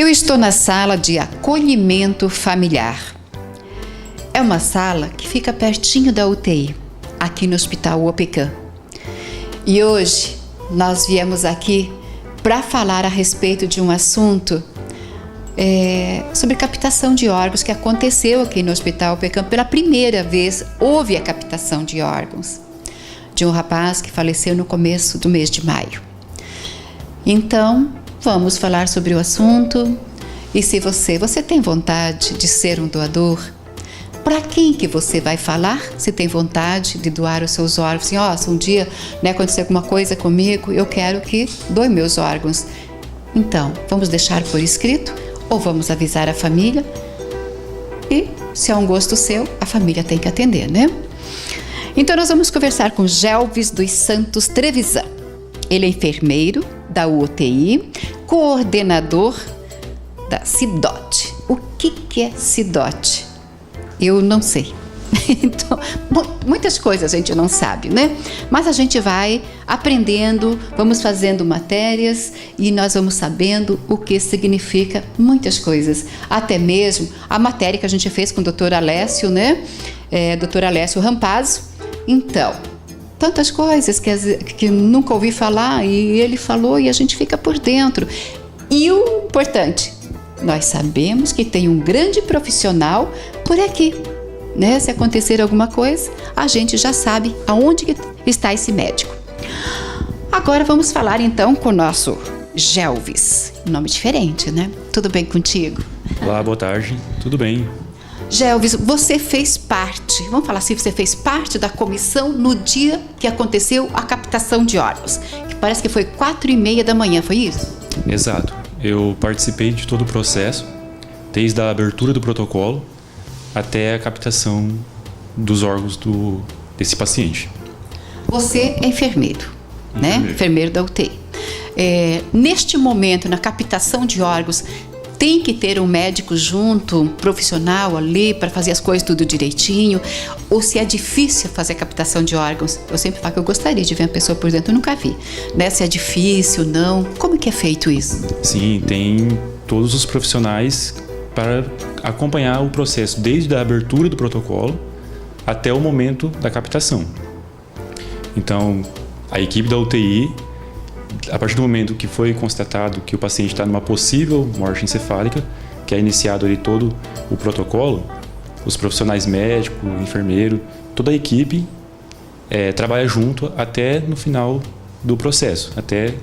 Eu estou na sala de acolhimento familiar. É uma sala que fica pertinho da UTI, aqui no Hospital OPECAM. E hoje nós viemos aqui para falar a respeito de um assunto sobre captação de órgãos que aconteceu aqui no Hospital OPECAM. Pela primeira vez houve a captação de órgãos de um rapaz que faleceu no começo do mês de maio. Então, vamos falar sobre o assunto. E se você tem vontade de ser um doador, para quem que você vai falar se tem vontade de doar os seus órgãos? Assim, se um dia acontecer alguma coisa comigo, eu quero que doe meus órgãos. Então, vamos deixar por escrito ou vamos avisar a família? E, se é um gosto seu, a família tem que atender, né? Então, nós vamos conversar com Gelvis dos Santos Trevisan. Ele é enfermeiro da UTI, coordenador da CIDOT. O que é CIDOT? Eu não sei. Então, muitas coisas a gente não sabe, né? Mas a gente vai aprendendo, vamos fazendo matérias e nós vamos sabendo o que significa muitas coisas. Até mesmo a matéria que a gente fez com o Dr. Alessio, né? Dr. Alessio Rampazzo. Então, tantas coisas que nunca ouvi falar e ele falou e a gente fica por dentro. E o importante, nós sabemos que tem um grande profissional por aqui, né? Se acontecer alguma coisa, a gente já sabe aonde está esse médico. Agora vamos falar então com o nosso Gelvis. Nome diferente, né? Tudo bem contigo? Olá, boa tarde. Tudo bem. Gelvis, você fez parte, vamos falar assim, você fez parte da comissão no dia que aconteceu a captação de órgãos, que parece que foi 4h30 da manhã, foi isso? Exato. Eu participei de todo o processo, desde a abertura do protocolo até a captação dos órgãos desse paciente. Você é enfermeiro, né? Enfermeiro da UTI. Neste momento, na captação de órgãos, tem que ter um médico junto, um profissional ali para fazer as coisas tudo direitinho? Ou se é difícil fazer a captação de órgãos? Eu sempre falo que eu gostaria de ver uma pessoa por dentro, eu nunca vi. Né? Se é difícil, não. Como que é feito isso? Sim, tem todos os profissionais para acompanhar o processo, desde a abertura do protocolo até o momento da captação. Então, a equipe da UTI, a partir do momento que foi constatado que o paciente está numa possível morte encefálica, que é iniciado ali todo o protocolo, os profissionais médicos, enfermeiro, toda a equipe trabalha junto até no final do processo, até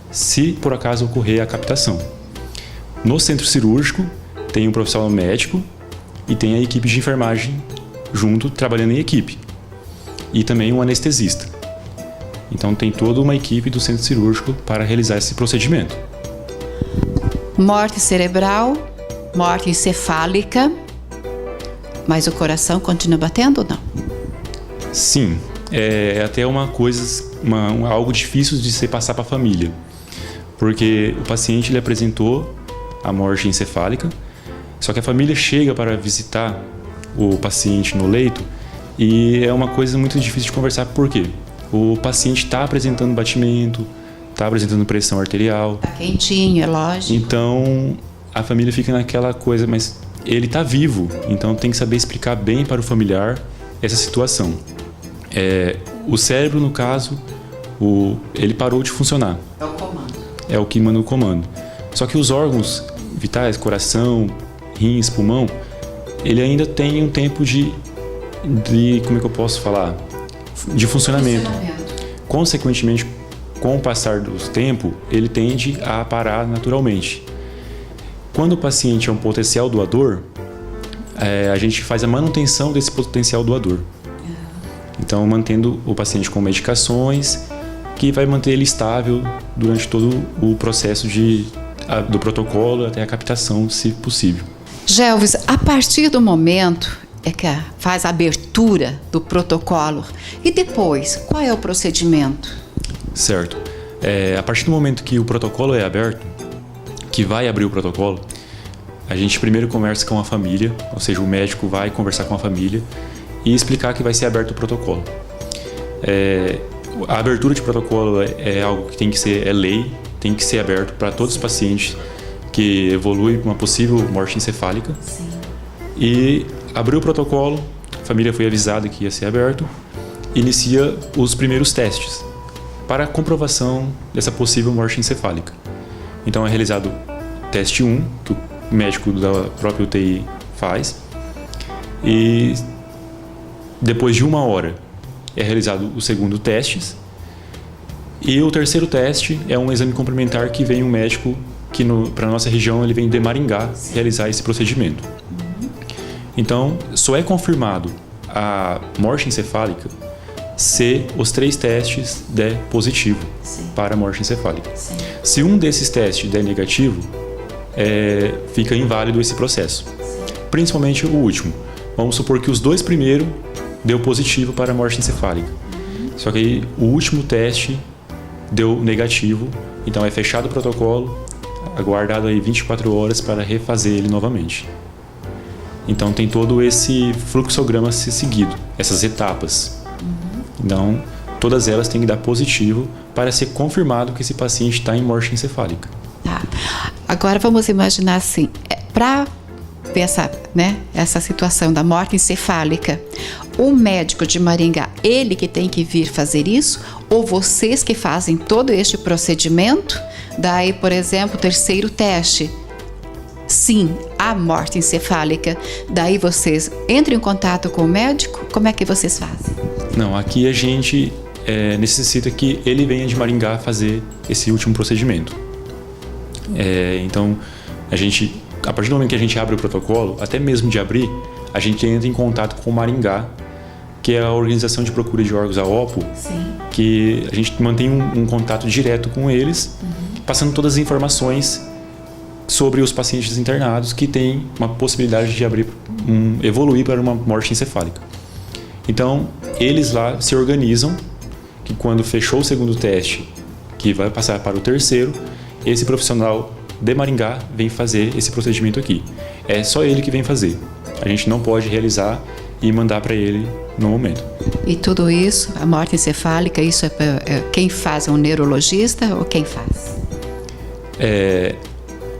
se por acaso ocorrer a captação. No centro cirúrgico tem um profissional médico e tem a equipe de enfermagem junto, trabalhando em equipe, e também um anestesista. Então tem toda uma equipe do centro cirúrgico para realizar esse procedimento. Morte cerebral, morte encefálica, mas o coração continua batendo ou não? Sim, é até uma coisa, algo difícil de se passar para a família, porque o paciente ele apresentou a morte encefálica, só que a família chega para visitar o paciente no leito e é uma coisa muito difícil de conversar. Por quê? O paciente está apresentando batimento, está apresentando pressão arterial. Está quentinho, é lógico. Então, a família fica naquela coisa, mas ele está vivo, então tem que saber explicar bem para o familiar essa situação. O cérebro, no caso, ele parou de funcionar. É o comando. É o que manda o comando. Só que os órgãos vitais, coração, rins, pulmão, ele ainda tem um tempo de como é que eu posso falar? De funcionamento. Consequentemente, com o passar do tempo, ele tende a parar naturalmente. Quando o paciente é um potencial doador, a gente faz a manutenção desse potencial doador. Então, mantendo o paciente com medicações, que vai manter ele estável durante todo o processo do protocolo até a captação, se possível. Gelvis, a partir do momento que faz a abertura do protocolo, e depois, qual é o procedimento? Certo. A partir do momento que o protocolo é aberto, que vai abrir o protocolo, a gente primeiro conversa com a família, ou seja, o médico vai conversar com a família e explicar que vai ser aberto o protocolo. A abertura de protocolo é algo que tem que ser lei, tem que ser aberto para todos os pacientes que evolui para uma possível morte encefálica. Sim. E abriu o protocolo, a família foi avisada que ia ser aberto, inicia os primeiros testes para a comprovação dessa possível morte encefálica. Então é realizado o teste 1, que o médico da própria UTI faz, e depois de 1 hora é realizado o segundo teste, e o terceiro teste é um exame complementar que vem um médico que para a nossa região ele vem de Maringá realizar esse procedimento. Então, só é confirmado a morte encefálica se os 3 testes der positivo para a morte encefálica. Sim. Se um desses testes der negativo, fica inválido esse processo. Principalmente o último. Vamos supor que os 2 primeiros deu positivo para a morte encefálica. Só que aí o último teste deu negativo, então é fechado o protocolo, aguardado aí 24 horas para refazer ele novamente. Então tem todo esse fluxograma a ser seguido, essas etapas. Então, todas elas têm que dar positivo para ser confirmado que esse paciente está em morte encefálica. Tá. Agora vamos imaginar assim, para ver essa situação da morte encefálica, o médico de Maringá, ele que tem que vir fazer isso, ou vocês que fazem todo este procedimento? Daí, por exemplo, o terceiro teste, sim, a morte encefálica, daí vocês entram em contato com o médico? Como é que vocês fazem? Não, aqui a gente necessita que ele venha de Maringá fazer esse último procedimento. Então, a partir do momento que a gente abre o protocolo, até mesmo de abrir, a gente entra em contato com o Maringá, que é a Organização de Procura de Órgãos, a OPO, Sim. que a gente mantém um contato direto com eles, passando todas as informações sobre os pacientes internados que têm uma possibilidade de evoluir para uma morte encefálica. Então, eles lá se organizam, que quando fechou o segundo teste, que vai passar para o terceiro, esse profissional de Maringá vem fazer esse procedimento aqui. É só ele que vem fazer. A gente não pode realizar e mandar para ele no momento. E tudo isso, a morte encefálica, isso quem faz é um neurologista ou quem faz?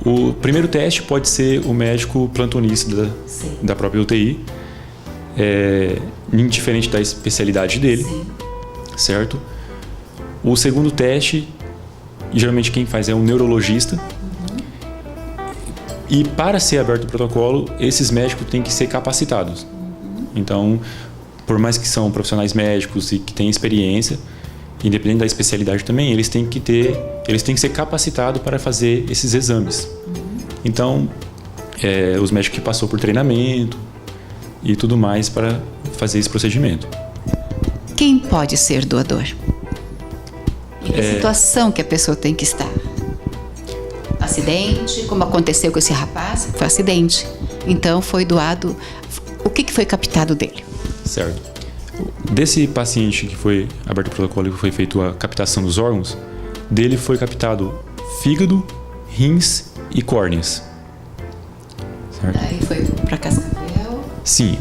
O primeiro teste pode ser o médico plantonista da própria UTI, indiferente da especialidade dele. Sim. Certo? O segundo teste, geralmente quem faz é um neurologista. E para ser aberto o protocolo, esses médicos têm que ser capacitados. Então, por mais que são profissionais médicos e que têm experiência, independente da especialidade também, eles têm que ser capacitados para fazer esses exames. Então, os médicos que passou por treinamento e tudo mais para fazer esse procedimento. Quem pode ser doador? Em que situação que a pessoa tem que estar? Acidente, como aconteceu com esse rapaz, foi acidente. Então foi doado. O que foi captado dele? Certo. Desse paciente que foi aberto o protocolo e foi feita a captação dos órgãos, dele foi captado fígado, rins e córneas. Certo? Daí foi para Cascavel. Sim,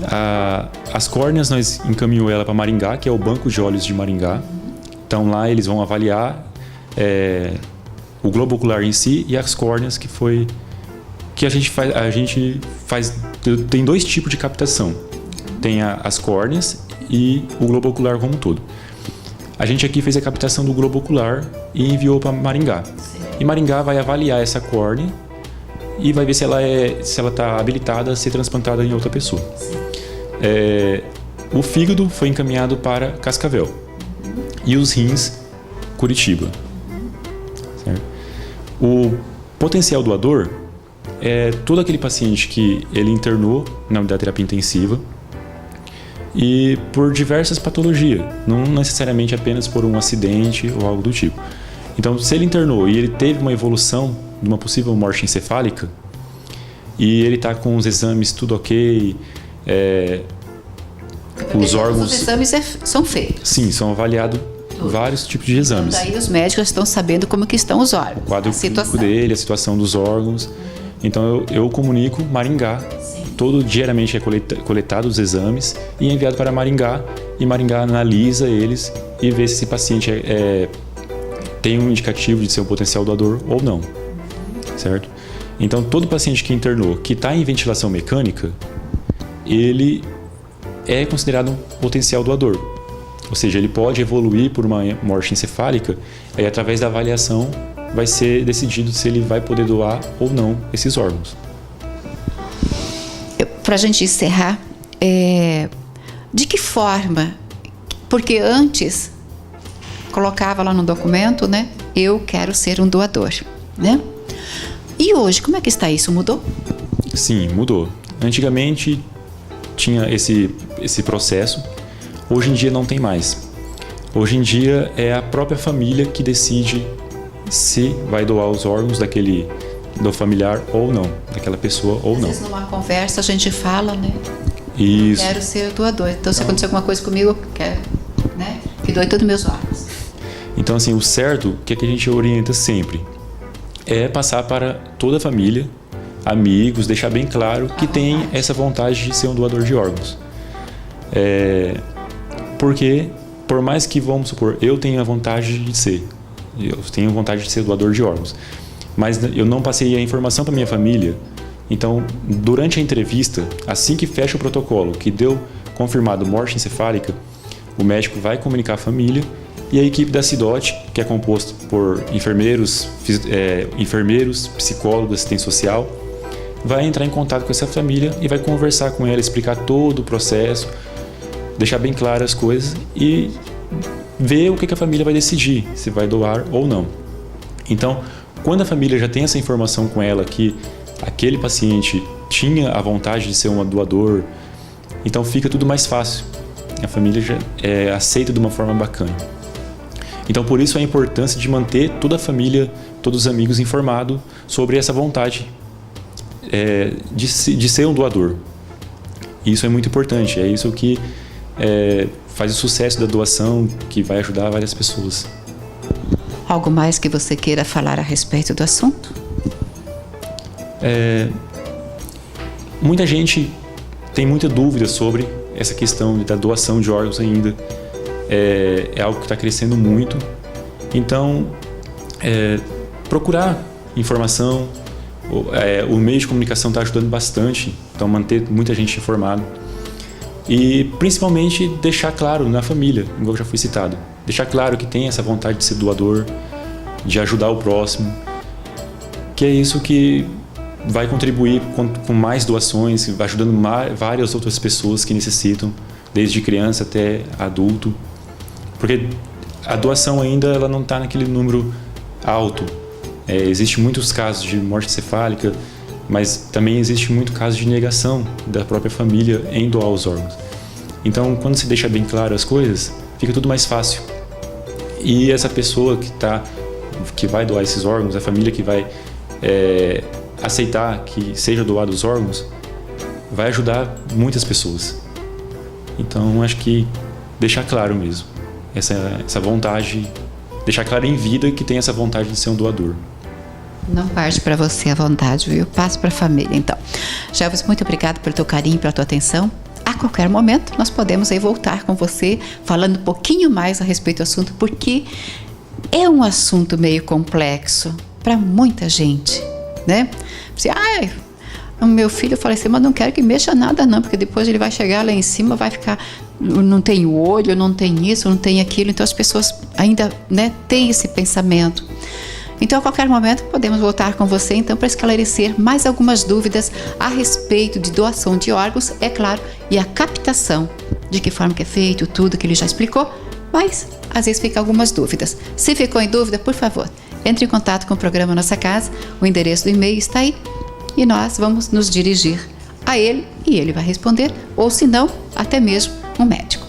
as córneas nós encaminhamos ela para Maringá, que é o Banco de Olhos de Maringá. Então lá eles vão avaliar o globo ocular em si e as córneas que a gente faz. Tem 2 tipos de captação. Tem as córneas e o globo ocular como um todo. A gente aqui fez a captação do globo ocular e enviou para Maringá. Sim. E Maringá vai avaliar essa córnea e vai ver se ela está habilitada a ser transplantada em outra pessoa. O fígado foi encaminhado para Cascavel e os rins, Curitiba. Certo? O potencial doador é todo aquele paciente que ele internou na unidade de terapia intensiva e por diversas patologias, não necessariamente apenas por um acidente ou algo do tipo. Então, se ele internou e ele teve uma evolução de uma possível morte encefálica e ele está com os exames tudo ok, os órgãos... Os exames são feitos. Sim, são avaliados vários tipos de exames. Então, daí os médicos estão sabendo como que estão os órgãos. O quadro clínico dele, a situação dos órgãos. Então, eu comunico Maringá. Sim. Todo diariamente é coletado os exames e é enviado para Maringá. E Maringá analisa eles e vê se esse paciente tem um indicativo de ser um potencial doador ou não. Certo? Então, todo paciente que internou, que está em ventilação mecânica, ele é considerado um potencial doador. Ou seja, ele pode evoluir por uma morte encefálica e, através da avaliação, vai ser decidido se ele vai poder doar ou não esses órgãos. Para a gente encerrar, de que forma? Porque antes colocava lá no documento, né? Eu quero ser um doador, né? E hoje, como é que está isso? Mudou? Sim, mudou. Antigamente tinha esse processo, hoje em dia não tem mais. Hoje em dia é a própria família que decide se vai doar os órgãos do familiar ou não, daquela pessoa ou não. Às vezes numa conversa a gente fala, né? Isso. Quero ser doador. Então, se acontecer alguma coisa comigo, eu quero, né? Que doe todos os meus órgãos. Então, assim, o certo, que a gente orienta sempre, é passar para toda a família, amigos, deixar bem claro que tem essa vontade de ser um doador de órgãos. Porque, por mais que, vamos supor, eu tenha a vontade de ser, eu tenho vontade de ser doador de órgãos, mas eu não passei a informação para minha família. Então, durante a entrevista, assim que fecha o protocolo, que deu confirmado morte encefálica, o médico vai comunicar à família e a equipe da CIDOT, que é composta por enfermeiros, psicólogos, assistente social, vai entrar em contato com essa família e vai conversar com ela, explicar todo o processo, deixar bem claras as coisas e ver o que a família vai decidir, se vai doar ou não. Então, quando a família já tem essa informação com ela que aquele paciente tinha a vontade de ser um doador, então fica tudo mais fácil. A família já aceita de uma forma bacana. Então, por isso a importância de manter toda a família, todos os amigos informados sobre essa vontade de ser um doador. Isso é muito importante, é isso que faz o sucesso da doação, que vai ajudar várias pessoas. Algo mais que você queira falar a respeito do assunto? Muita gente tem muita dúvida sobre essa questão da doação de órgãos ainda. É algo que está crescendo muito. Então, procurar informação, o meio de comunicação está ajudando bastante, então manter muita gente informada. E principalmente deixar claro na família, igual já foi citado, deixar claro que tem essa vontade de ser doador, de ajudar o próximo, que é isso que vai contribuir com mais doações, vai ajudando várias outras pessoas que necessitam, desde criança até adulto, porque a doação ainda ela não está naquele número alto. Existem muitos casos de morte encefálica, mas também existe muito caso de negação da própria família em doar os órgãos. Então, quando se deixa bem claro as coisas, fica tudo mais fácil. E essa pessoa que vai doar esses órgãos, a família que vai aceitar que seja doado os órgãos, vai ajudar muitas pessoas. Então, acho que deixar claro mesmo essa vontade, deixar claro em vida que tem essa vontade de ser um doador. Não parte para você a vontade, viu? Passa para a família, então. Gelvis, muito obrigado pelo teu carinho, pela tua atenção. A qualquer momento, nós podemos aí voltar com você, falando um pouquinho mais a respeito do assunto, porque é um assunto meio complexo para muita gente, né? Você, o meu filho fala assim, mas não quero que mexa nada não, porque depois ele vai chegar lá em cima, vai ficar, não tem o olho, não tem isso, não tem aquilo. Então as pessoas ainda, né, têm esse pensamento. Então, a qualquer momento, podemos voltar com você, então, para esclarecer mais algumas dúvidas a respeito de doação de órgãos, é claro, e a captação, de que forma que é feito, tudo que ele já explicou, mas, às vezes, fica algumas dúvidas. Se ficou em dúvida, por favor, entre em contato com o programa Nossa Casa, o endereço do e-mail está aí, e nós vamos nos dirigir a ele, e ele vai responder, ou se não, até mesmo um médico.